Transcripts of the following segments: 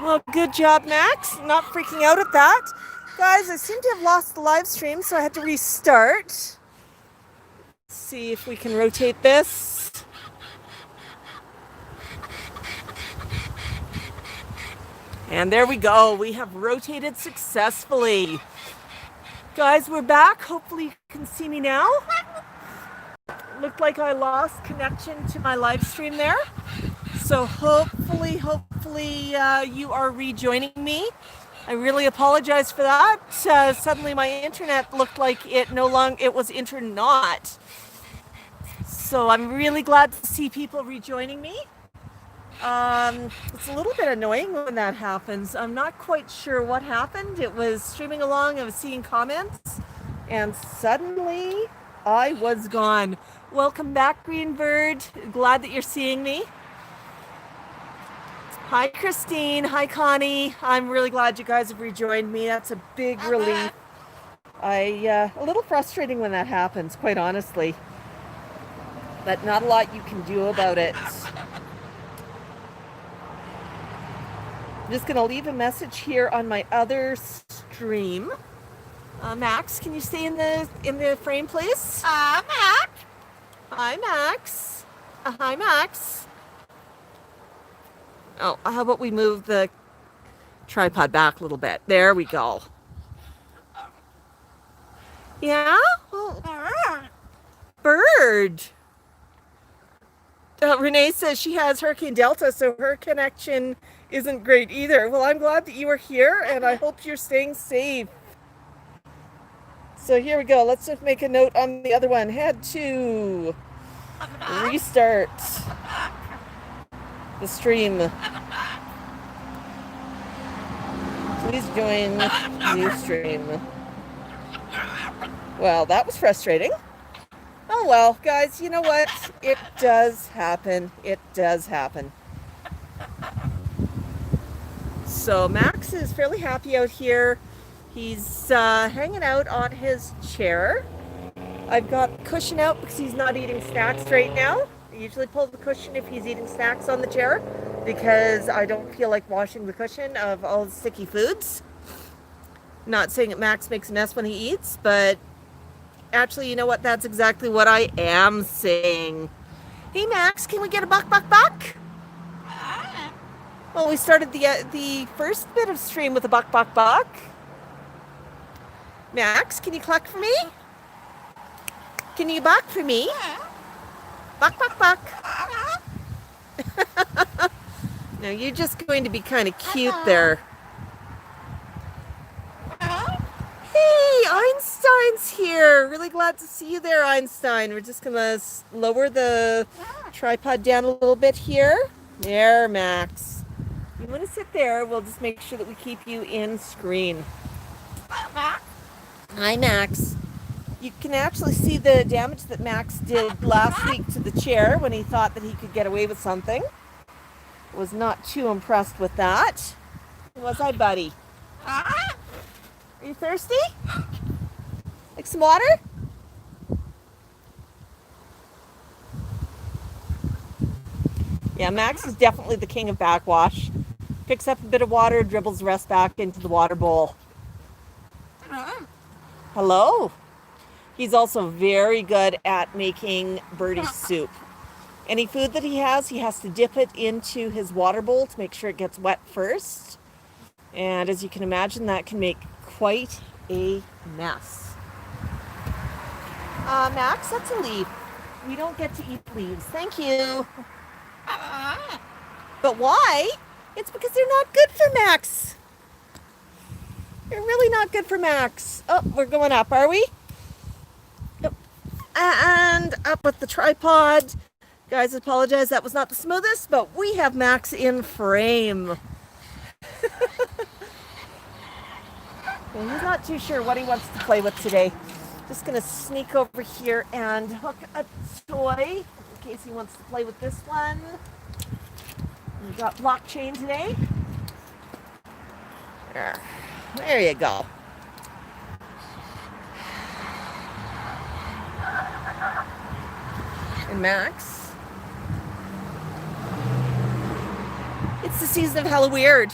Well, good job, Max. Not freaking out at that. Guys, I seem to have lost the live stream, so I had to restart. Let's see if we can rotate this. And there we go. We have rotated successfully. Guys, we're back. Hopefully you can see me now. Looked like I lost connection to my live stream there. So hopefully you are rejoining me. I really apologize for that. Suddenly my internet looked like it was not. So I'm really glad to see people rejoining me. It's a little bit annoying when that happens. I'm not quite sure what happened. It was streaming along, I was seeing comments, and suddenly I was gone. Welcome back, Greenbird. Glad that you're seeing me. Hi, Christine. Hi, Connie. I'm really glad you guys have rejoined me. That's a big relief. A little frustrating when that happens, quite honestly. But not a lot you can do about it. I'm just going to leave a message here on my other stream. Max, can you stay in the frame, please? Max. Hi, Max. Hi, Max. Oh, how about we move the tripod back a little bit? There we go. Yeah? Well, bird. Renee says she has Hurricane Delta, so her connection isn't great either. Well, I'm glad that you are here, and I hope you're staying safe. So here we go. Let's just make a note on the other one. Head to restart the stream. Please join new stream. Well, that was frustrating. Oh well, guys, you know what? It does happen. It does happen. So Max is fairly happy out here. He's hanging out on his chair. I've got the cushion out because he's not eating snacks right now. I usually pull the cushion if he's eating snacks on the chair because I don't feel like washing the cushion of all the sticky foods. Not saying that Max makes a mess when he eats, but actually, you know what? That's exactly what I am saying. Hey, Max, can we get a buck? Well, we started the first bit of stream with a buck. Max, can you cluck for me? Can you buck for me? Buck. No, you're just going to be kind of cute there. Hey, Einstein's here. Really glad to see you there, Einstein. We're just going to lower the tripod down a little bit here. There, Max. You want to sit there. We'll just make sure that we keep you in screen. Hi, Max. You can actually see the damage that Max did last week to the chair when he thought that he could get away with something. Was not too impressed with that. Was I, buddy? Are you thirsty? Like some water? Yeah, Max is definitely the king of backwash. Picks up a bit of water, dribbles the rest back into the water bowl. Hello. He's also very good at making birdie soup. Any food that he has to dip it into his water bowl to make sure it gets wet first. And as you can imagine, that can make quite a mess. Max, that's a leaf. We don't get to eat leaves. Thank you. But why? It's because they're not good for Max. They're really not good for Max. Oh, we're going up, are we? Yep. And up with the tripod. Guys, I apologize, that was not the smoothest, but we have Max in frame. Well, he's not too sure what he wants to play with today. Just gonna sneak over here and hook a toy in case he wants to play with this one. We've got blockchain today. There you go. And Max. It's the season of Halloween.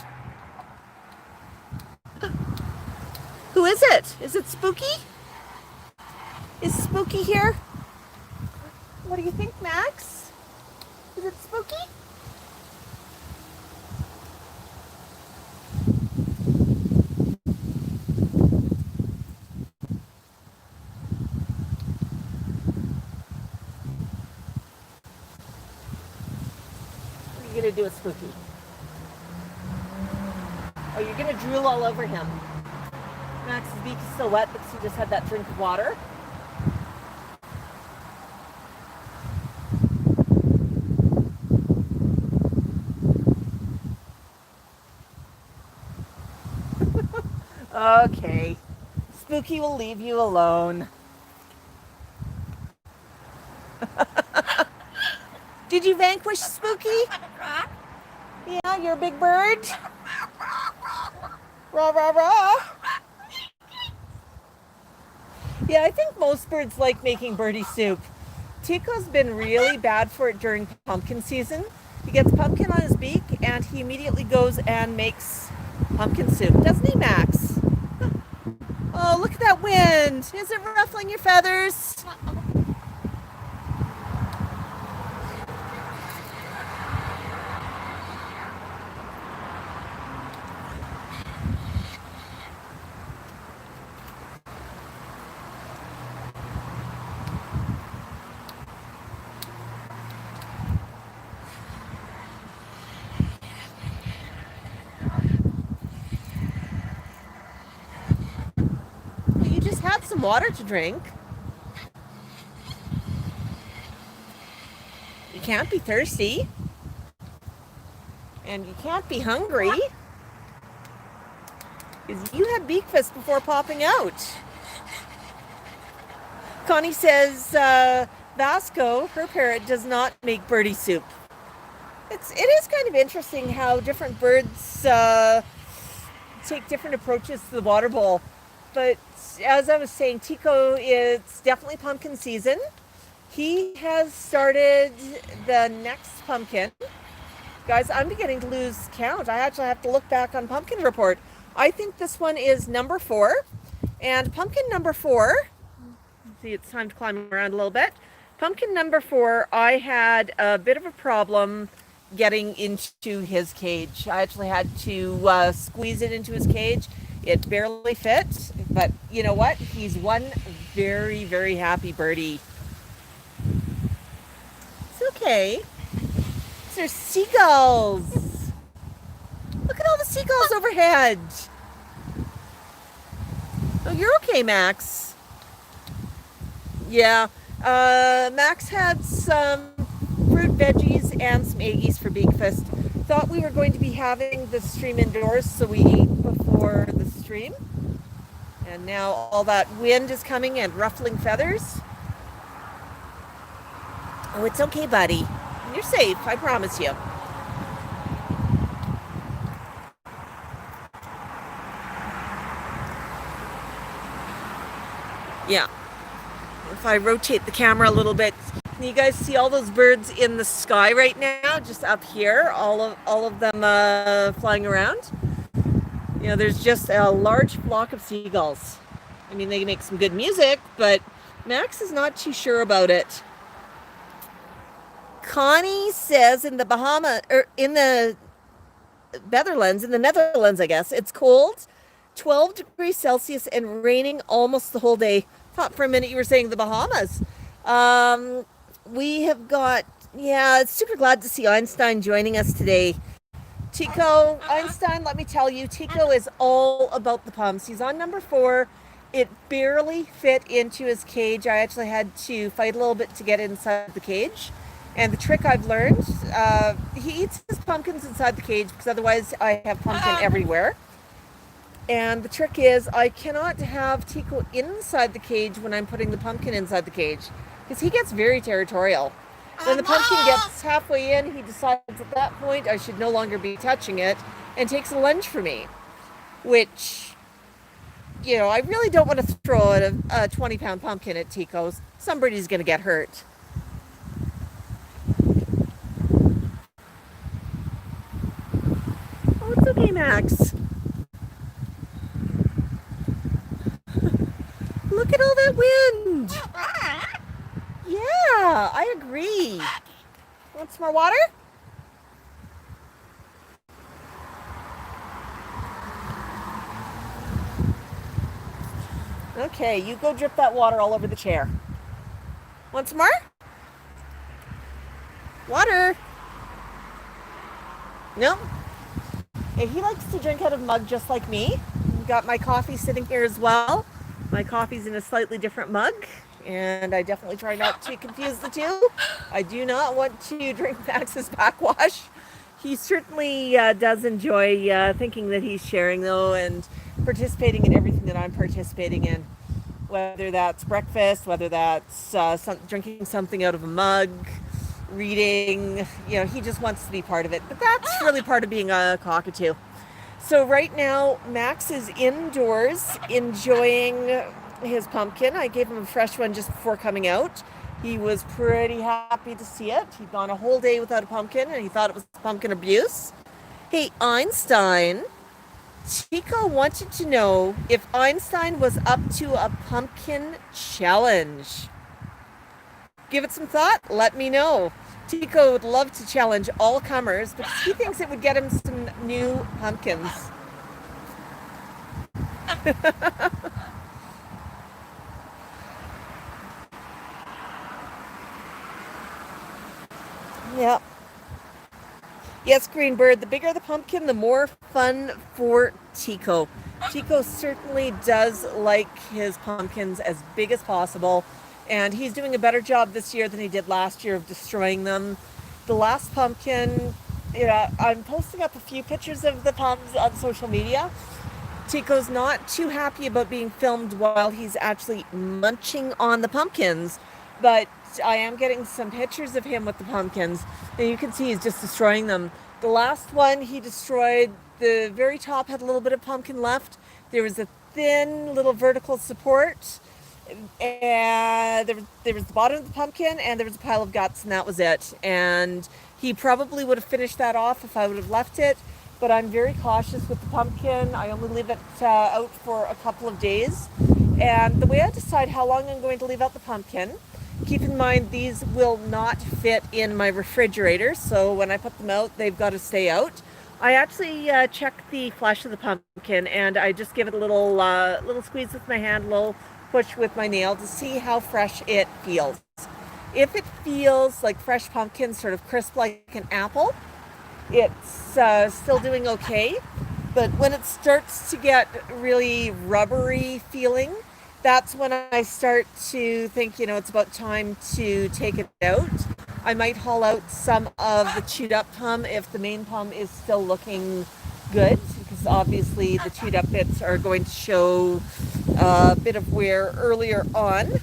Who is it? Is it Spooky? Is Spooky here? What do you think, Max? Is it Spooky? What are you going to do with Spooky? Oh, you're going to drool all over him. Max's beak is still wet because he just had that drink of water. Okay. Spooky will leave you alone. Did you vanquish Spooky? Yeah, you're a big bird. Rah, rah, rah. Yeah, I think most birds like making birdie soup. Tico's been really bad for it during pumpkin season. He gets pumpkin on his beak and he immediately goes and makes pumpkin soup. Doesn't he, Max? Oh, look at that wind. Is it ruffling your feathers? You just had some water to drink. You can't be thirsty. And you can't be hungry. Because you had beakfast before popping out. Connie says Vasco, her parrot, does not make birdie soup. It is kind of interesting how different birds take different approaches to the water bowl. But as I was saying, Tico, it's definitely pumpkin season. He has started the next pumpkin. Guys, I'm beginning to lose count. I actually have to look back on Pumpkin Report. I think this one is number 4. And pumpkin number 4, see, it's time to climb around a little bit. Pumpkin number 4, I had a bit of a problem getting into his cage. I actually had to squeeze it into his cage. It barely fit, but you know what? He's one very, very happy birdie. It's okay. There's seagulls. Look at all the seagulls overhead. Oh, you're okay, Max. Yeah, Max had some fruit, veggies, and some eggies for Beakfast. Thought we were going to be having the stream indoors, so we ate before the stream. And now all that wind is coming and ruffling feathers. Oh, it's okay, buddy. You're safe, I promise you. Yeah. If I rotate the camera a little bit, can you guys see all those birds in the sky right now? Just up here, all of them flying around. You know, there's just a large flock of seagulls. I mean, they make some good music, but Max is not too sure about it. Connie says in the Netherlands, I guess, it's cold, 12 degrees Celsius and raining almost the whole day. Thought for a minute you were saying the Bahamas. We have got, super glad to see Einstein joining us today. Tico, Einstein, let me tell you, Tico is all about the pumps. He's on number 4. It barely fit into his cage. I actually had to fight a little bit to get inside the cage. And the trick I've learned, he eats his pumpkins inside the cage because otherwise I have pumpkin everywhere. And the trick is I cannot have Tico inside the cage when I'm putting the pumpkin inside the cage because he gets very territorial. When the pumpkin gets halfway in, he decides at that point I should no longer be touching it and takes a lunge for me, which, you know, I really don't want to throw a 20-pound pumpkin at Tico. Somebody's going to get hurt. okay, Max. Look at all that wind. Yeah, I agree. Want some more water? Okay, you go drip that water all over the chair. Want some more? Water. No? He likes to drink out of a mug just like me. Got my coffee sitting here as well. My coffee's in a slightly different mug, and I definitely try not to confuse the two. I do not want to drink Max's backwash. He certainly does enjoy thinking that he's sharing, though, and participating in everything that I'm participating in. Whether that's breakfast, whether that's drinking something out of a mug, reading, he just wants to be part of it. But that's really part of being a cockatoo. So right now, Max is indoors enjoying his pumpkin. I gave him a fresh one just before coming out. He was pretty happy to see it. He'd gone a whole day without a pumpkin, and he thought it was pumpkin abuse. Hey, Einstein, Chico wanted to know if Einstein was up to a pumpkin challenge. Give it some thought. Let me know. Tico would love to challenge all comers, but he thinks it would get him some new pumpkins. Yep. Yes, Greenbird, the bigger the pumpkin, the more fun for Tico. Tico certainly does like his pumpkins as big as possible. And he's doing a better job this year than he did last year of destroying them. The last pumpkin, I'm posting up a few pictures of the pums on social media. Tico's not too happy about being filmed while he's actually munching on the pumpkins, but I am getting some pictures of him with the pumpkins, and you can see he's just destroying them. The last one he destroyed, the very top had a little bit of pumpkin left. There was a thin little vertical support, and there was the bottom of the pumpkin, and there was a pile of guts, and that was it. And he probably would have finished that off if I would have left it, but I'm very cautious with the pumpkin. I only leave it out for a couple of days, and the way I decide how long I'm going to leave out the pumpkin, keep in mind these will not fit in my refrigerator, so when I put them out, they've got to stay out. I actually check the flesh of the pumpkin, and I just give it a little squeeze with my hand, a little push with my nail to see how fresh it feels. If it feels like fresh pumpkin, sort of crisp like an apple, it's still doing okay. But when it starts to get really rubbery feeling, that's when I start to think, it's about time to take it out. I might haul out some of the chewed up pum if the main pum is still looking good, because obviously the chewed up bits are going to show a bit of wear earlier on.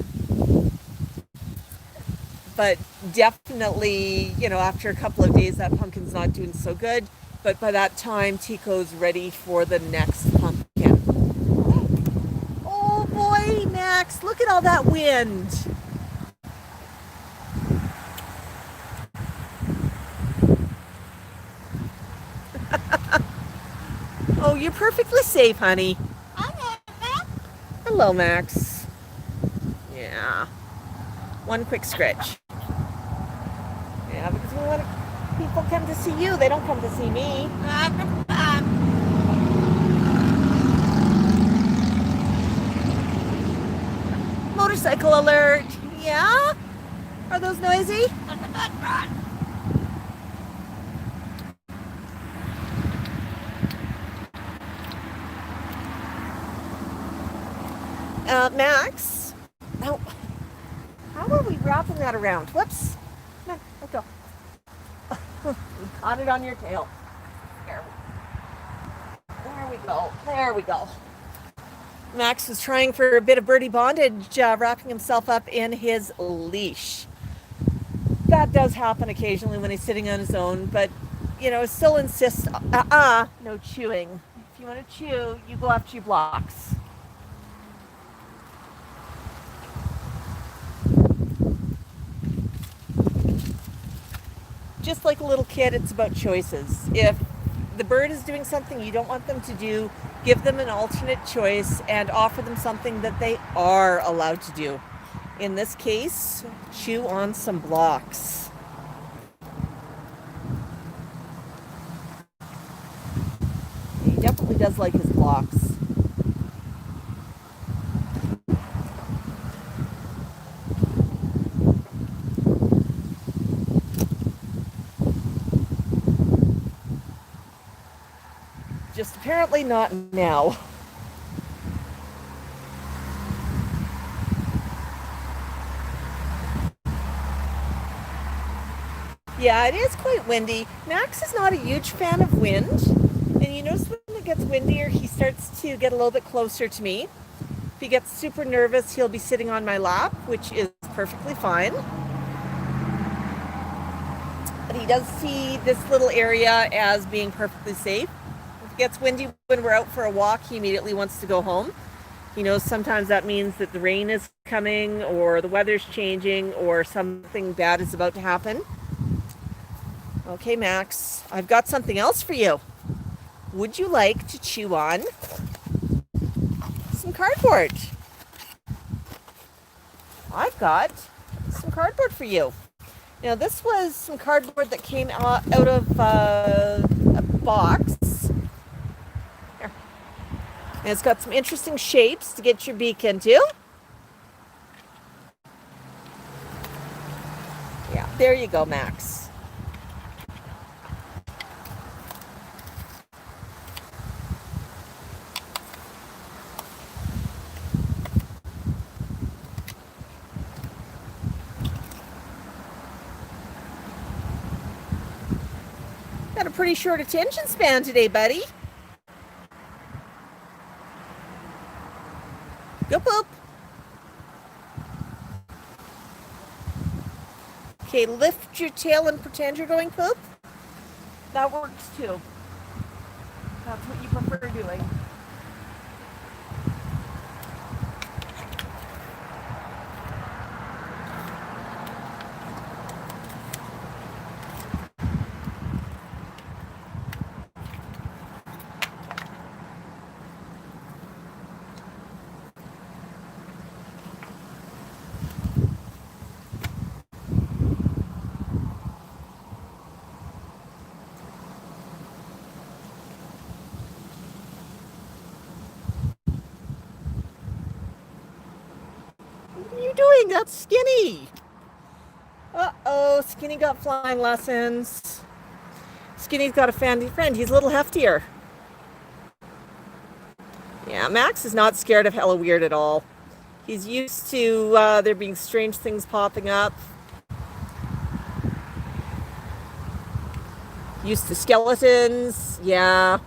But definitely, after a couple of days, that pumpkin's not doing so good. But by that time, Tico's ready for the next pumpkin. Oh boy, Max, look at all that wind. Oh, you're perfectly safe, honey. Hello, Max. Yeah. One quick scratch. Yeah, because we want people come to see you. They don't come to see me. Motorcycle alert. Yeah? Are those noisy? Max? Now, how are we wrapping that around? Whoops. No, let go. You caught it on your tail. There we go. There we go. Max was trying for a bit of birdie bondage, wrapping himself up in his leash. That does happen occasionally when he's sitting on his own, but, still insists, no chewing. If you want to chew, you go after your blocks. Just like a little kid, it's about choices. If the bird is doing something you don't want them to do, give them an alternate choice and offer them something that they are allowed to do. In this case, chew on some blocks. He definitely does like his blocks. Just apparently not now. Yeah, it is quite windy. Max is not a huge fan of wind. And you notice when it gets windier, he starts to get a little bit closer to me. If he gets super nervous, he'll be sitting on my lap, which is perfectly fine. But he does see this little area as being perfectly safe. If it gets windy when we're out for a walk, he immediately wants to go home. He knows sometimes that means that the rain is coming or the weather's changing or something bad is about to happen. Okay, Max, I've got something else for you. Would you like to chew on some cardboard? I've got some cardboard for you. Now, this was some cardboard that came out of a box. Here. And it's got some interesting shapes to get your beak into. Yeah, there you go, Max. Got a pretty short attention span today, buddy. Go poop. Okay, lift your tail and pretend you're going poop. That works too. That's what you prefer doing. What are you doing? That's Skinny. Uh-oh, Skinny got flying lessons. Skinny's got a fancy friend. He's a little heftier. Yeah, Max is not scared of Hello Weird at all. He's used to there being strange things popping up. Used to skeletons. Yeah.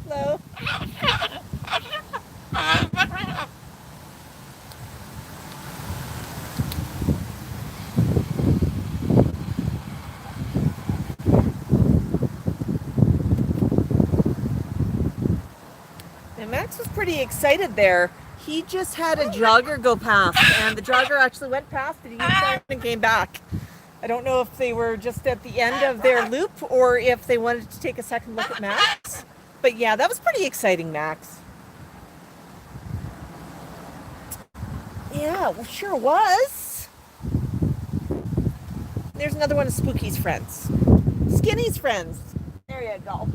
Hello. And Max was pretty excited there. He just had a jogger go past, and the jogger actually went past it. He turned and came back. I don't know if they were just at the end of their loop or if they wanted to take a second look at Max. But yeah, that was pretty exciting, Max. Yeah, well, sure was. There's another one of Spooky's friends. Skinny's friends. There you go.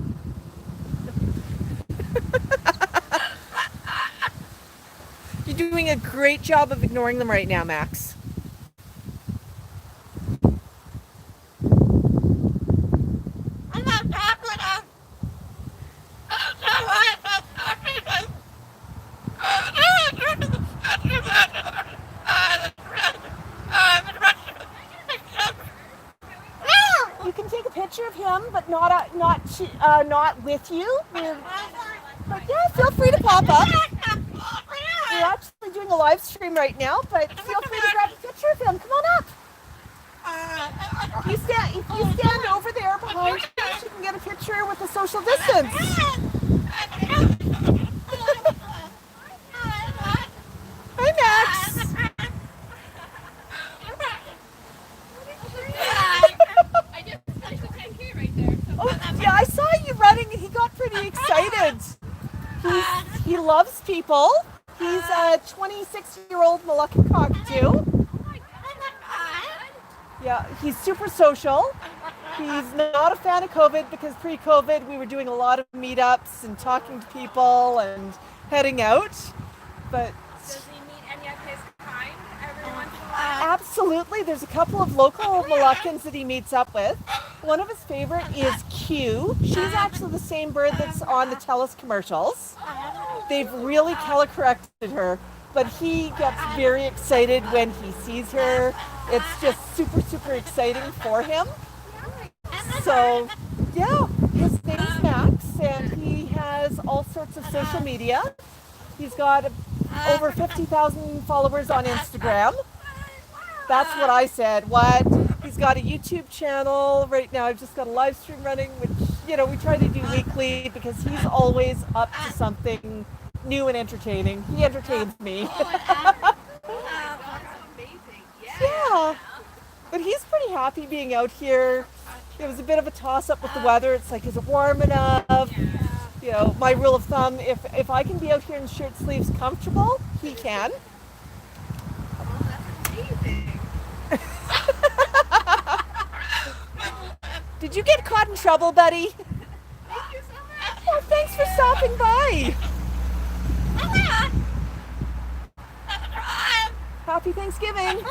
You're doing a great job of ignoring them right now, Max. but not with you. But yeah, feel free to pop up. We're actually doing a live stream right now, but feel free to grab a picture of him. Come on up. If you stand over there behind him, you can get a picture with the social distance. Hi, Max. I just touched the 10K right there. Oh, yeah, I saw you running and he got pretty excited. He loves people. He's a 26-year-old Moluccan cockatoo. Yeah, he's super social. He's not a fan of COVID because pre-COVID we were doing a lot of meetups and talking to people and heading out. But does he meet any of his kind every once in a while? Absolutely. There's a couple of local Moluccans that he meets up with. One of his favorite is Q. She's actually the same bird that's on the TELUS commercials. They've really color corrected her, but he gets very excited when he sees her. It's just super, super exciting for him. So, yeah, his name's Max, and he has all sorts of social media. He's got over 50,000 followers on Instagram. That's what I said. What? He's got a YouTube channel. Right now I've just got a live stream running, which, we try to do weekly because he's always up to something new and entertaining. He entertains me. Yeah. But he's pretty happy being out here. It was a bit of a toss-up with the weather. It's like, is it warm enough? My rule of thumb, if I can be out here in shirt sleeves comfortable, he can. Oh, that's amazing. Did you get caught in trouble, buddy? Thank you so much. Oh, thanks for stopping by. Happy Thanksgiving.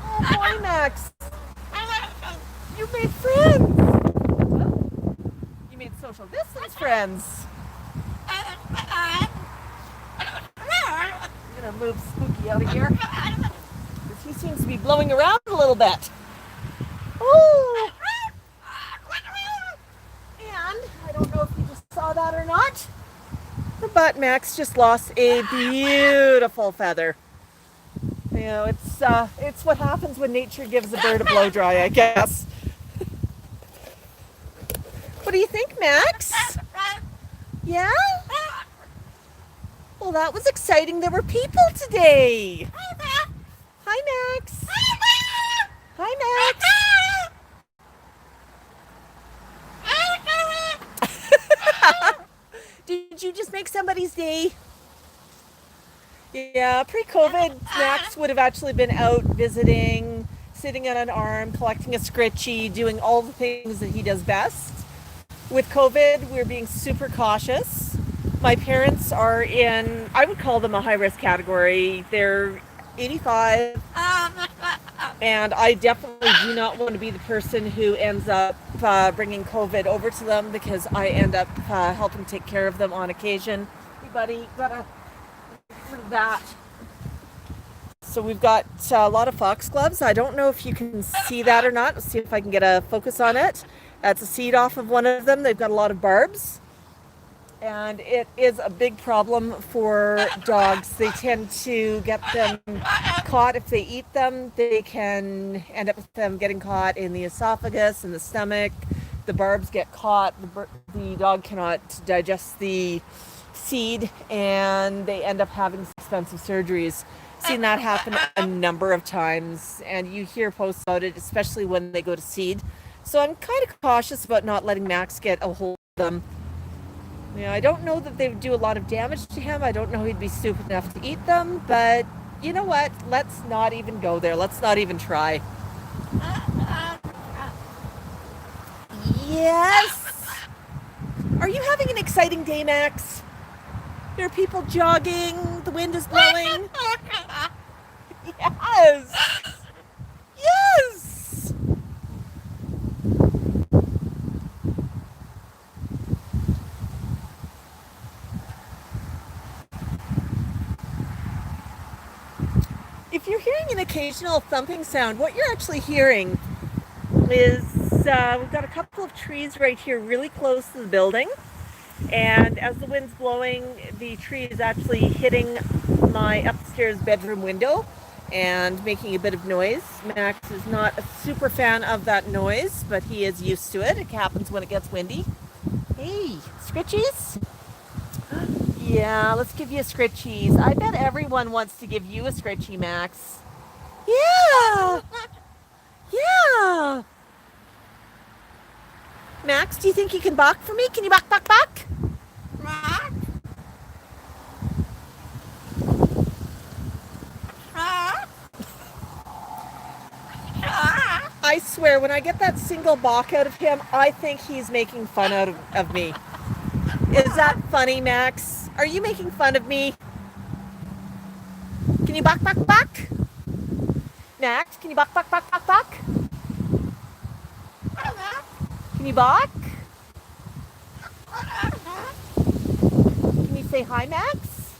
Oh, boy, Max. You made friends. You made social distance friends. I'm going to move Spooky out of here. Because he seems to be blowing around a little bit. Oh. And I don't know if you just saw that or not, but Max just lost a beautiful feather. It's what happens when nature gives a bird a blow dry, I guess. What do you think, Max? Yeah? Well, that was exciting. There were people today. Hi, Max. Hi, Max. Did you just make somebody's day? Yeah, pre-COVID, Max would have actually been out visiting, sitting on an arm, collecting a scritchy, doing all the things that he does best. With COVID, we're being super cautious. My parents are in, I would call them a high-risk category. They're 85, and I definitely do not want to be the person who ends up bringing COVID over to them because I end up helping take care of them on occasion. Hey, buddy, gotta for that. So we've got a lot of foxgloves. I don't know if you can see that or not. Let's see if I can get a focus on it. That's a seed off of one of them. They've got a lot of barbs. And it is a big problem for dogs. They tend to get them caught if they eat them. They can end up with them getting caught in the esophagus and the stomach. The barbs get caught. The dog cannot digest the seed, and they end up having expensive surgeries. Seen that happen a number of times, and you hear posts about it, especially when they go to seed. So I'm kind of cautious about not letting Max get a hold of them. I don't know that they would do a lot of damage to him. I don't know he'd be stupid enough to eat them, but you know what? Let's not even go there. Let's not even try. Yes. Are you having an exciting day, Max? There are people jogging. The wind is blowing. Yes. Yes. If you're hearing an occasional thumping sound, what you're actually hearing is we've got a couple of trees right here really close to the building. And as the wind's blowing, the tree is actually hitting my upstairs bedroom window and making a bit of noise. Max is not a super fan of that noise, but he is used to it. It happens when it gets windy. Hey, scritchies? Yeah, let's give you a scritchies. I bet everyone wants to give you a scritchy, Max. Yeah! Yeah! Max, do you think you can bark for me? Can you bark, bark, bark? I swear, when I get that single balk out of him, I think he's making fun of me. Is that funny, Max? Are you making fun of me? Can you bark, bark, bark? Max, can you bark, bark, bark, bark, bark? Can you bark? Can you say hi, Max?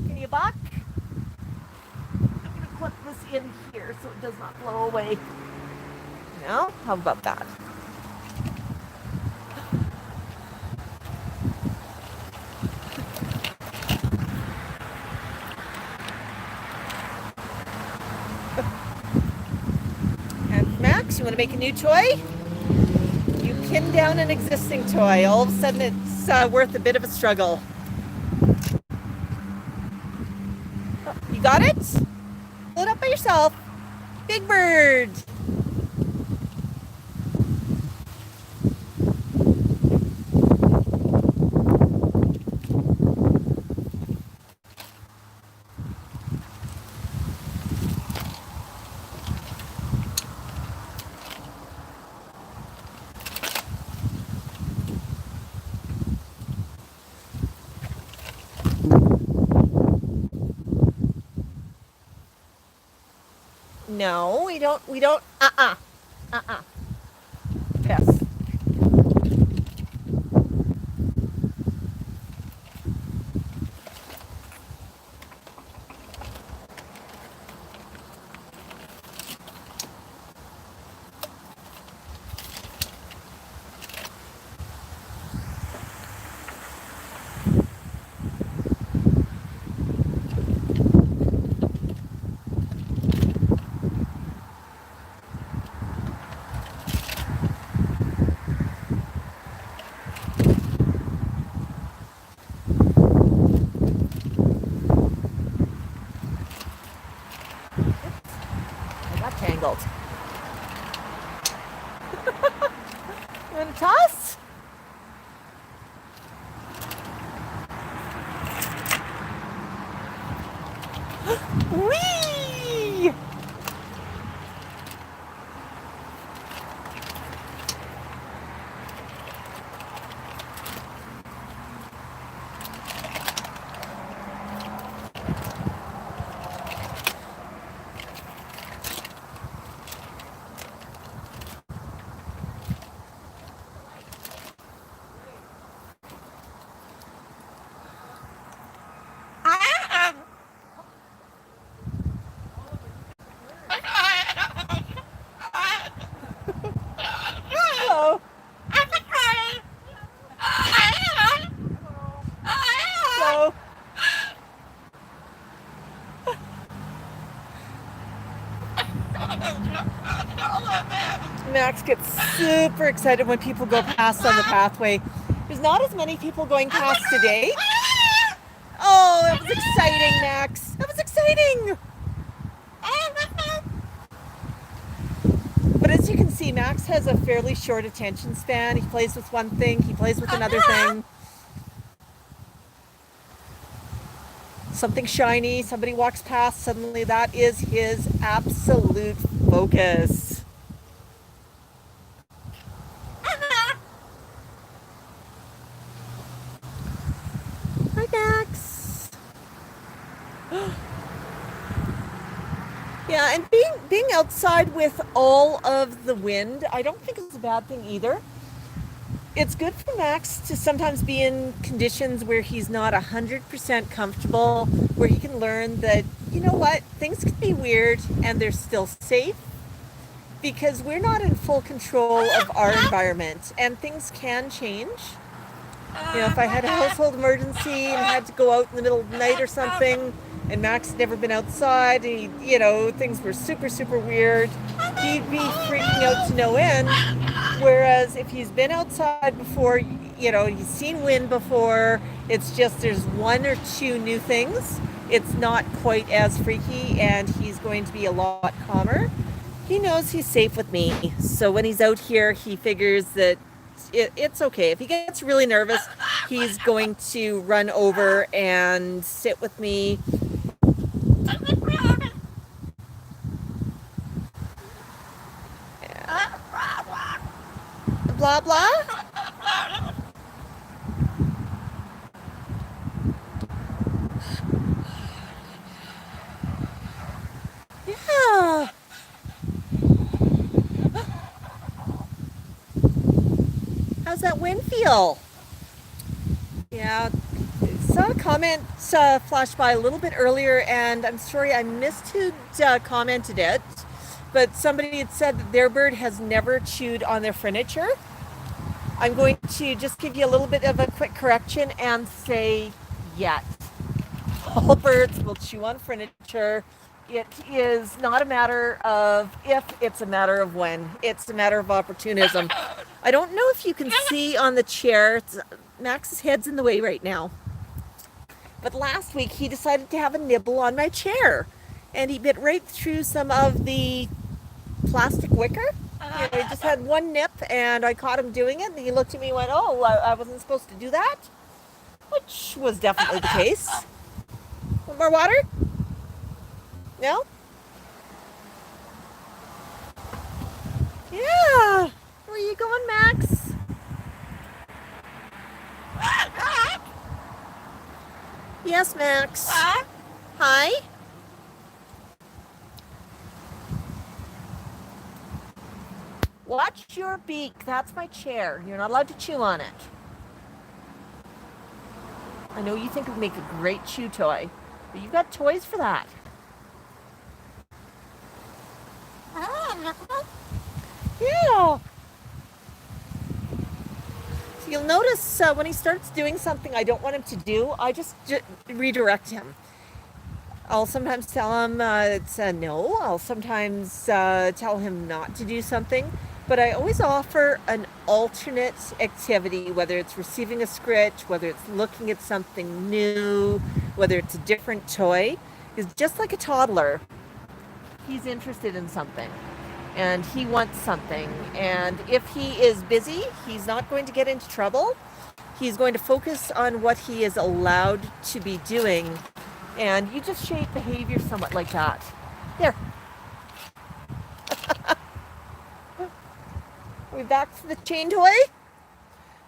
Can you bark? I'm going to clip this in here so it does not blow away. No? How about that? And Max, you want to make a new toy? You pin down an existing toy. All of a sudden it's worth a bit of a struggle. Oh, you got it? Pull it up by yourself. Big Bird. No, we don't, Yes. I got tangled. You want to toss? Whee! Hello. Hello. Max gets super excited when people go past on the pathway. There's not as many people going past today. Oh, that was exciting, Max. That was exciting. But as you can see, Max has a fairly short attention span. He plays with one thing, he plays with another thing. Something shiny, somebody walks past, suddenly that is his absolute focus. Hi, Max. Yeah, and being outside with all of the wind, I don't think it's a bad thing either. It's good for Max to sometimes be in conditions where he's not 100% comfortable, where he can learn that you know what? Things can be weird and they're still safe because we're not in full control of our environment and things can change. You know, if I had a household emergency and had to go out in the middle of the night or something, and Max had never been outside, and he, you know, things were super, super weird, he'd be freaking out to no end. Whereas if he's been outside before, you know, he's seen wind before, it's just there's one or two new things, it's not quite as freaky, and he's going to be a lot calmer. He knows he's safe with me, so when he's out here, he figures that it's okay. If he gets really nervous, he's going to run over and sit with me. Blah, blah. Yeah. How's that wind feel? Yeah, saw a comment flash by a little bit earlier, and I'm sorry I missed who commented it, but somebody had said that their bird has never chewed on their furniture. I'm going to just give you a little bit of a quick correction and say yes. All birds will chew on furniture. It is not a matter of if, it's a matter of when. It's a matter of opportunism. I don't know if you can see on the chair, Max's head's in the way right now. But last week he decided to have a nibble on my chair. And he bit right through some of the plastic wicker. He just had one nip and I caught him doing it. And he looked at me and went, oh, I wasn't supposed to do that? Which was definitely the case. Want more water? No? Yeah. Where are you going, Max? Yes, Max. Hi. Watch your beak. That's my chair. You're not allowed to chew on it. I know you think it would make a great chew toy, but you've got toys for that. Yeah. So you'll notice when he starts doing something I don't want him to do, I just redirect him. I'll sometimes tell him it's a no. I'll sometimes tell him not to do something. But I always offer an alternate activity, whether it's receiving a scritch, whether it's looking at something new, whether it's a different toy. Because just like a toddler, he's interested in something and he wants something. And if he is busy, he's not going to get into trouble. He's going to focus on what he is allowed to be doing. And you just shape behavior somewhat like that. There. Are we back to the chain toy?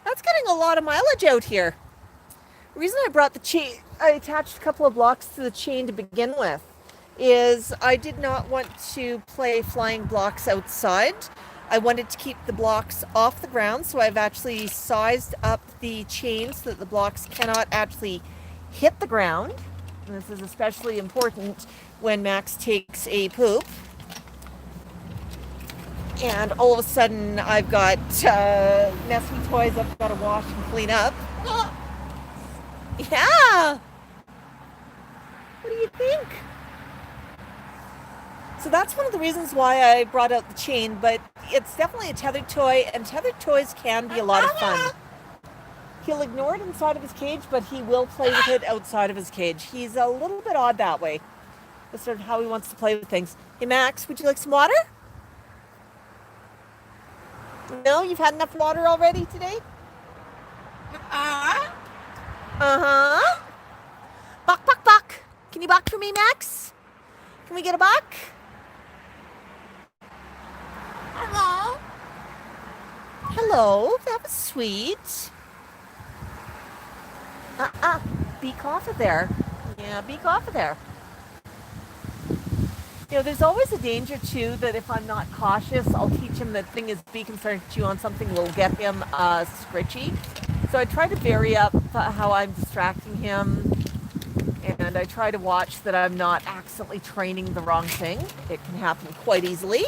That's getting a lot of mileage out here. The reason I brought the chain, I attached a couple of blocks to the chain to begin with, is I did not want to play flying blocks outside. I wanted to keep the blocks off the ground, so I've actually sized up the chain so that the blocks cannot actually hit the ground. And this is especially important when Max takes a poop. And all of a sudden I've got messy toys I've got to wash and clean up. Yeah! What do you think? So that's one of the reasons why I brought out the chain, but it's definitely a tethered toy, and tethered toys can be a lot of fun. He'll ignore it inside of his cage, but he will play with it outside of his cage. He's a little bit odd that way. That's sort of how he wants to play with things. Hey Max, would you like some water? No? You've had enough water already today? Uh-huh. Buck, buck, buck. Can you buck for me, Max? Can we get a buck? Hello. Hello. That was sweet. Beak off of there. Yeah, beak off of there. You know, there's always a danger, too, that if I'm not cautious, I'll teach him that thing his beak and start to chew on something will get him scritchy. So I try to vary up how I'm distracting him. And and I try to watch that I'm not accidentally training the wrong thing. It can happen quite easily.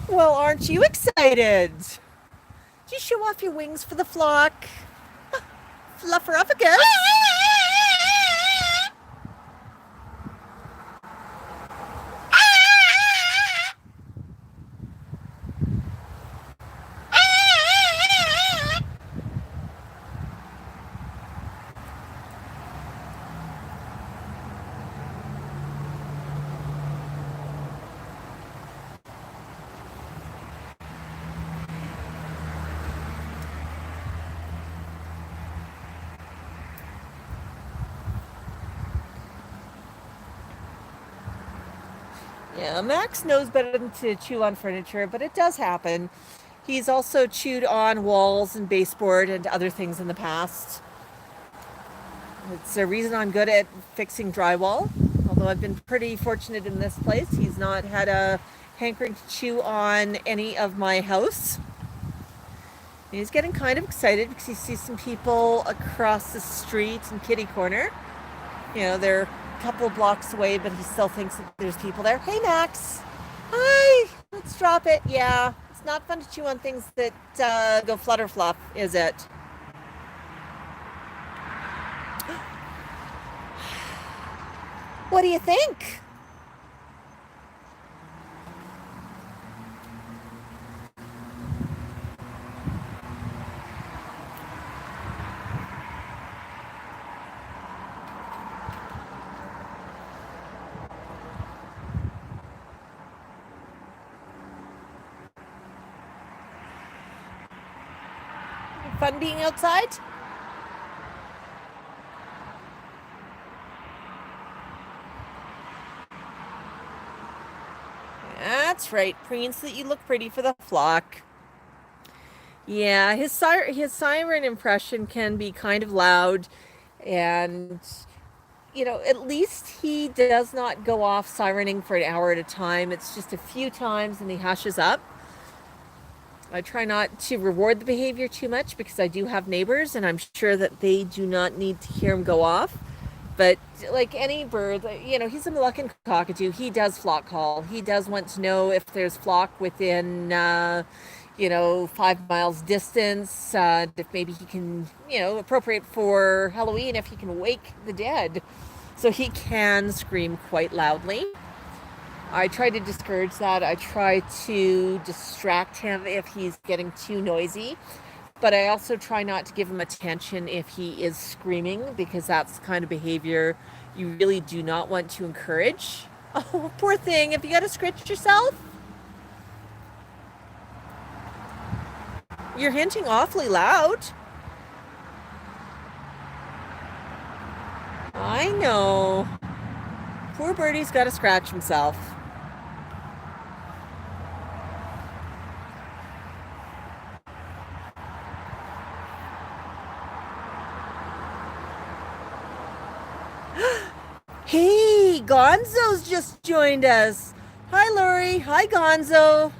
Well, aren't you excited? Did you show off your wings for the flock? Flufferufficus. Yeah, Max knows better than to chew on furniture, but it does happen. He's also chewed on walls and baseboard and other things in the past. It's a reason I'm good at fixing drywall. Although I've been pretty fortunate in this place. He's not had a hankering to chew on any of my house. He's getting kind of excited because he sees some people across the street in Kitty Corner. You know, they're a couple blocks away, but he still thinks that there's people there. Hey, Max. Hi. Let's drop it. Yeah, it's not fun to chew on things that go flutter fluff, is it? What do you think? Fun being outside? That's right, Prince, that you look pretty for the flock. Yeah, his siren impression can be kind of loud, and you know, at least he does not go off sirening for an hour at a time. It's just a few times and he hushes up. I try not to reward the behavior too much because I do have neighbors and I'm sure that they do not need to hear him go off. But like any bird, you know, he's a Moluccan cockatoo. He does flock call. He does want to know if there's flock within, 5 miles distance. If maybe he can, appropriate for Halloween, if he can wake the dead. So he can scream quite loudly. I try to discourage that. I try to distract him if he's getting too noisy. But I also try not to give him attention if he is screaming, because that's the kind of behavior you really do not want to encourage. Oh, poor thing. Have you got to scratch yourself? You're hinting awfully loud. I know. Poor birdie's got to scratch himself. Hey, Gonzo's just joined us. Hi, Lori. Hi, Gonzo.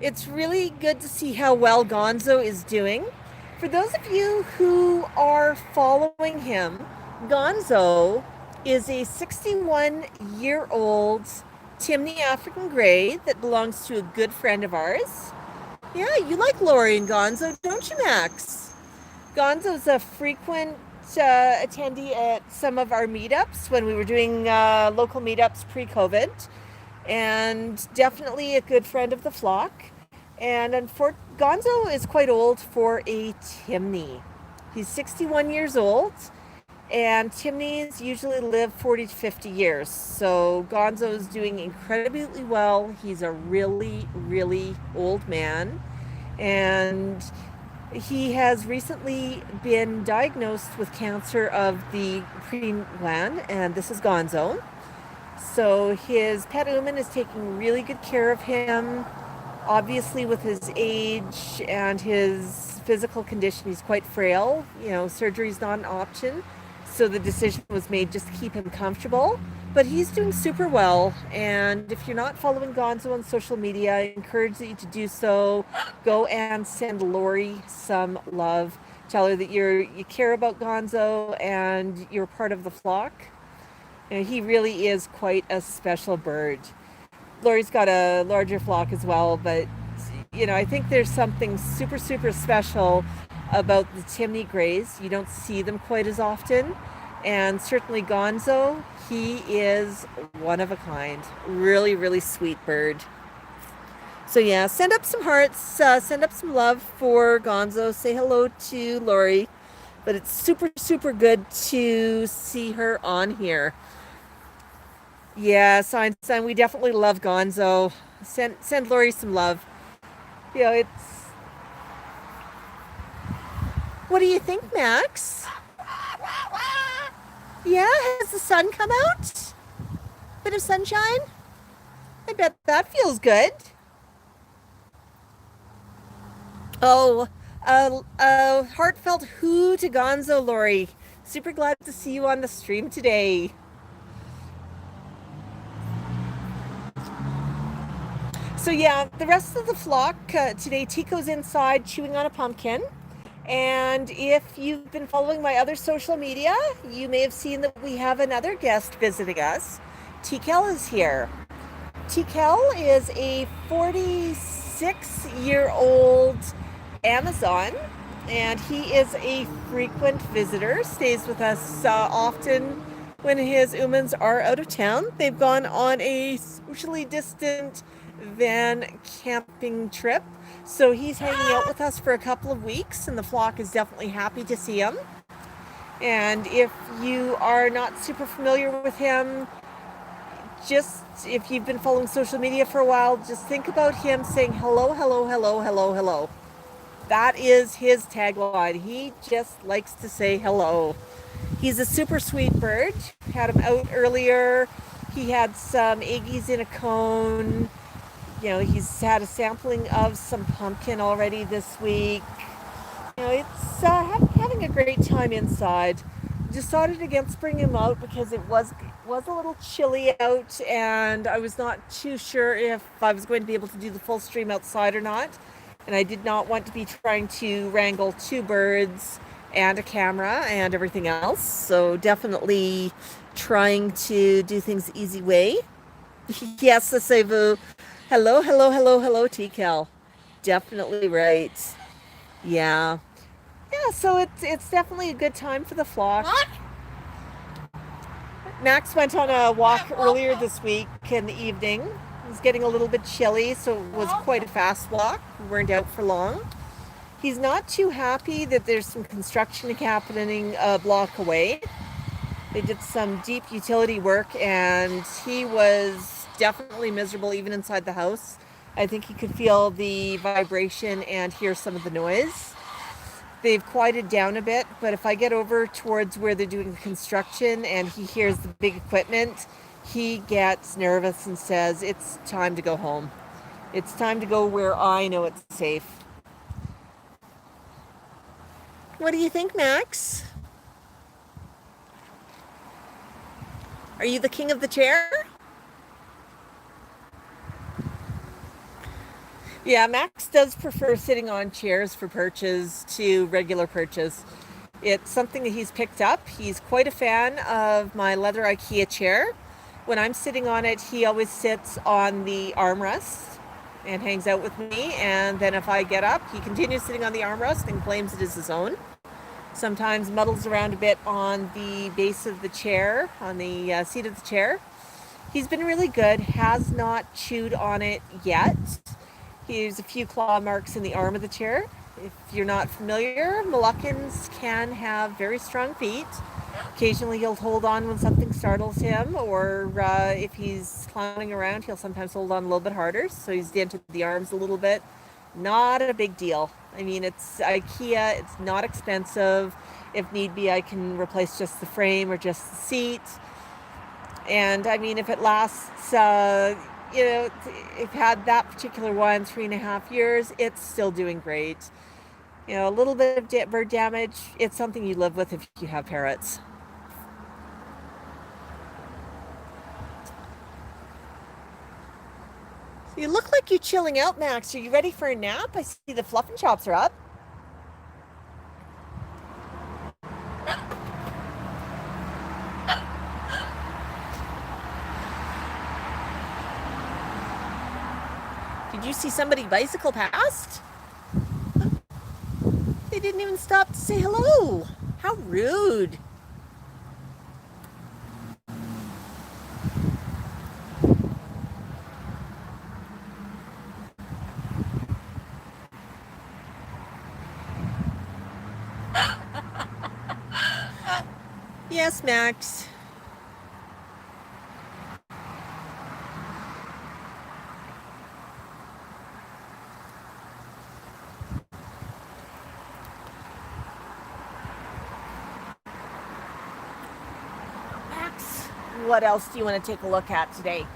It's really good to see how well Gonzo is doing. For those of you who are following him, Gonzo is a 61-year-old Timney African Grey that belongs to a good friend of ours. Yeah, you like Lori and Gonzo, don't you, Max? Gonzo's a frequent attendee at some of our meetups when we were doing local meetups pre-COVID, and definitely a good friend of the flock. And Gonzo is quite old for a Timney. He's 61 years old, and Timneys usually live 40 to 50 years. So Gonzo is doing incredibly well. He's a really, really old man, and he has recently been diagnosed with cancer of the prenatal gland, and this is Gonzo. So his pet Uman is taking really good care of him. Obviously, with his age and his physical condition, he's quite frail. Surgery is not an option. So the decision was made just to keep him comfortable. But he's doing super well. And if you're not following Gonzo on social media, I encourage you to do so. Go and send Lori some love. Tell her that you care about Gonzo and you're part of the flock. And he really is quite a special bird. Lori's got a larger flock as well, but I think there's something super, super special about the Timney Greys. You don't see them quite as often. And certainly Gonzo, he is one of a kind. Really, really sweet bird. So yeah, send up some hearts, send up some love for Gonzo. Say hello to Lori. But it's super, super good to see her on here. Yes, Einstein, we definitely love Gonzo. Send Lori some love. It's. What do you think, Max? Yeah, has the sun come out? Bit of sunshine? I bet that feels good. Oh, a heartfelt who to Gonzo, Lori. Super glad to see you on the stream today. So yeah, the rest of the flock today, Tico's inside chewing on a pumpkin. And if you've been following my other social media, you may have seen that we have another guest visiting us. Tikel is here. Tikel is a 46-year-old Amazon, and he is a frequent visitor, stays with us often when his humans are out of town. They've gone on a socially distant van camping trip, so he's hanging out with us for a couple of weeks, and the flock is definitely happy to see him. And if you are not super familiar with him, just if you've been following social media for a while, just think about him saying hello, hello, hello, hello, hello. That is his tagline. He just likes to say hello. He's a super sweet bird. Had him out earlier. He had some eggies in a cone. He's had a sampling of some pumpkin already this week. It's having a great time inside. Decided against bringing him out because it was a little chilly out, and I was not too sure if I was going to be able to do the full stream outside or not. And I did not want to be trying to wrangle two birds and a camera and everything else. So definitely trying to do things the easy way. Yes, Sasevu. Hello, hello, hello, hello, T-Cal. Definitely right. Yeah. Yeah, so it's definitely a good time for the flock. Max went on a walk earlier this week in the evening. It was getting a little bit chilly, so it was quite a fast walk. We weren't out for long. He's not too happy that there's some construction happening a block away. They did some deep utility work, and he was definitely miserable even inside the house. I think he could feel the vibration and hear some of the noise. They've quieted down a bit, but if I get over towards where they're doing construction and he hears the big equipment, he gets nervous and says, it's time to go home. It's time to go where I know it's safe. What do you think, Max? Are you the king of the chair? Yeah, Max does prefer sitting on chairs for perches to regular perches. It's something that he's picked up. He's quite a fan of my leather IKEA chair. When I'm sitting on it, he always sits on the armrest and hangs out with me. And then if I get up, he continues sitting on the armrest and claims it is his own. Sometimes muddles around a bit on the base of the chair, on the seat of the chair. He's been really good, has not chewed on it yet. Here's a few claw marks in the arm of the chair. If you're not familiar, Moluccans can have very strong feet. Occasionally he'll hold on when something startles him, or if he's clowning around, he'll sometimes hold on a little bit harder. So he's dented the arms a little bit. Not a big deal. I mean, it's IKEA, it's not expensive. If need be, I can replace just the frame or just the seat. And I mean, if it lasts, if had that particular one 3.5 years, it's still doing great. A little bit of bird damage, it's something you live with if you have parrots. You look like you're chilling out, Max. Are you ready for a nap? I see the fluff and chops are up. Did you see somebody bicycle past? They didn't even stop to say hello. How rude. Yes, Max. Max, what else do you want to take a look at today?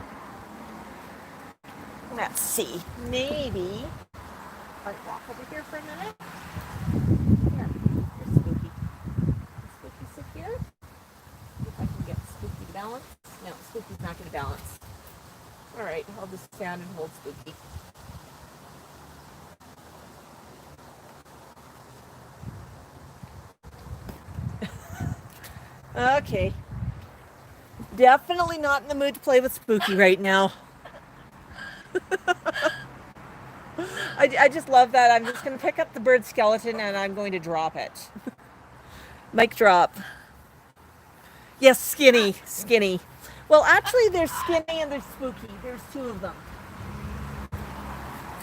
Let's see. Maybe I'll walk over here for a minute. Here, here's Spooky. Can Spooky sit here? See if I can get Spooky to balance. No, Spooky's not going to balance. All right, I'll just stand and hold Spooky. Okay. Definitely not in the mood to play with Spooky right now. I just love that. I'm just going to pick up the bird skeleton and I'm going to drop it. Mic drop. Yes, Skinny. Skinny. Well, actually, there's Skinny and there's Spooky. There's two of them.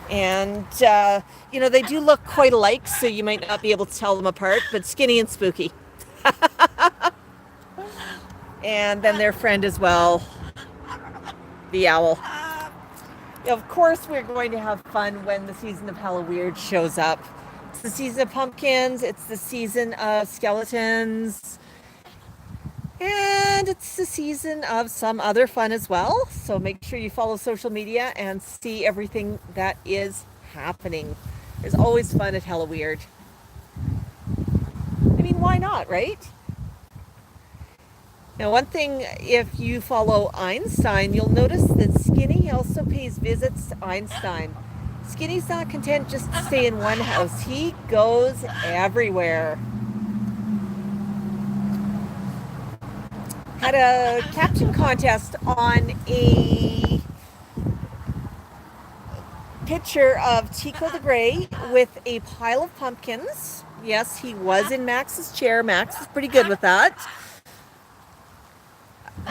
And, they do look quite alike, so you might not be able to tell them apart, but Skinny and Spooky. And then their friend as well, the owl. Of course, we're going to have fun when the season of Halloween shows up. It's the season of pumpkins, it's the season of skeletons, and it's the season of some other fun as well. So make sure you follow social media and see everything that is happening. There's always fun at Halloween. I mean, why not, right? Now, one thing, if you follow Einstein, you'll notice that Skinny also pays visits to Einstein. Skinny's not content just to stay in one house. He goes everywhere. Had a caption contest on a picture of Tico the Gray with a pile of pumpkins. Yes, he was in Max's chair. Max was pretty good with that.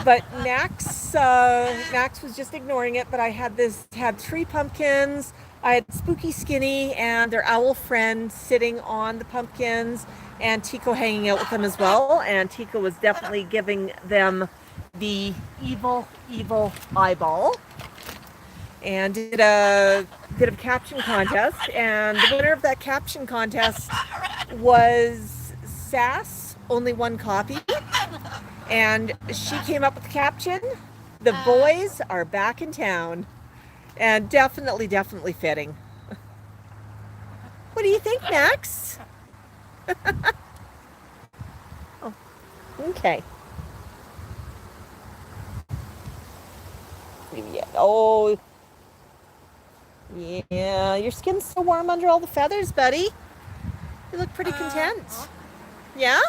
But Max was just ignoring it. But I had 3 pumpkins. I had Spooky, Skinny, and their owl friend sitting on the pumpkins, and Tico hanging out with them as well. And Tico was definitely giving them the evil, evil eyeball. And did a bit of caption contest. And the winner of that caption contest was Sass, only one copy. And she came up with the caption, "The boys are back in town." And definitely, definitely fitting. What do you think, Max? Oh, okay. Yeah. Oh, yeah. Your skin's so warm under all the feathers, buddy. You look pretty content. Yeah?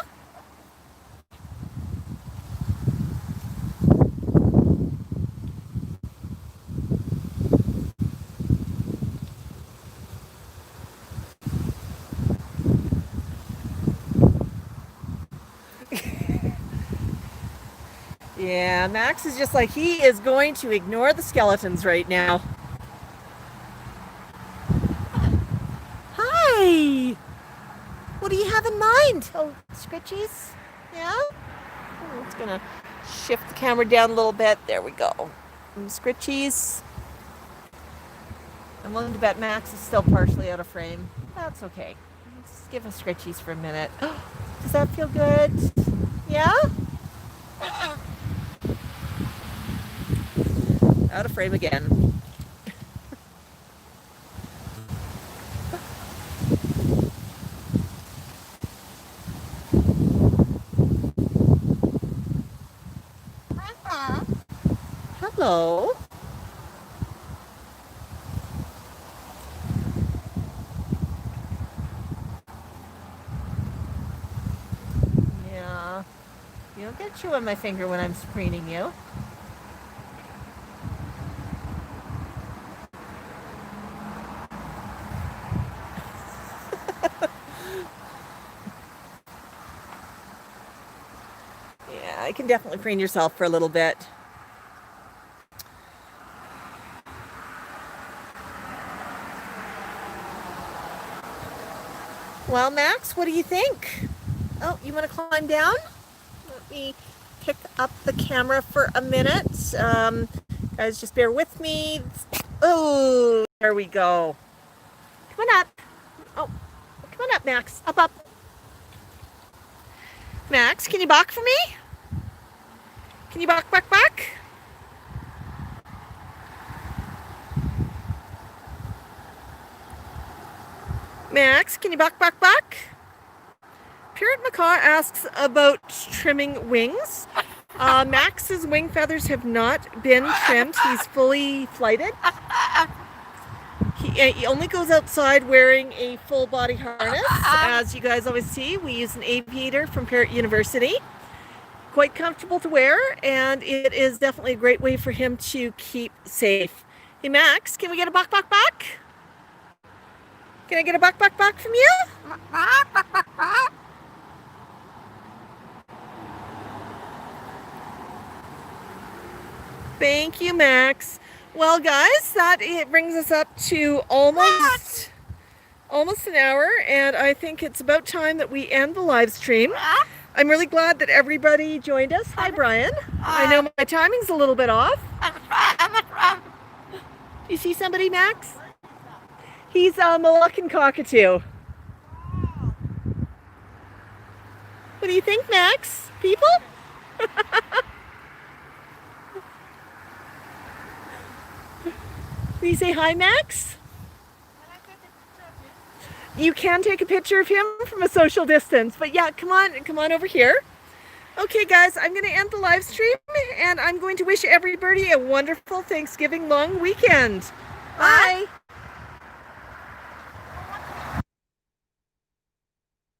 Yeah, Max is just like, he is going to ignore the skeletons right now. Hi! What do you have in mind? Oh, scritchies? Yeah? I'm just gonna shift the camera down a little bit. There we go. Scritchies. I'm willing to bet Max is still partially out of frame. That's okay. Let's give us scritchies for a minute. Does that feel good? Yeah? Out of frame again. Hello. chewing my finger when I'm screening you. Yeah, you can definitely preen yourself for a little bit. Well, Max, what do you think? Oh, you want to climb down? Let me pick up the camera for a minute. Guys, just bear with me. Oh, there we go. Come on up. Oh, come on up, Max. Up, up. Max, can you bark for me? Can you bark, bark, bark? Max, can you bark, bark, bark? Parrot Macaw asks about trimming wings. Max's wing feathers have not been trimmed. He's fully flighted. He only goes outside wearing a full body harness. As you guys always see, we use an aviator from Parrot University. Quite comfortable to wear, and it is definitely a great way for him to keep safe. Hey Max, can we get a buck, buck, buck? Can I get a buck, buck, buck from you? Thank you, Max. Well, guys, it brings us up to almost an hour, and I think it's about time that we end the live stream. I'm really glad that everybody joined us. Hi, Brian. I know my timing's a little bit off. Do you see somebody, Max? He's a Moluccan cockatoo. What do you think, Max? People? Will you say hi, Max? You can take a picture of him from a social distance, but yeah, come on over here. Okay, guys, I'm going to end the live stream, and I'm going to wish everybody a wonderful Thanksgiving long weekend. Bye.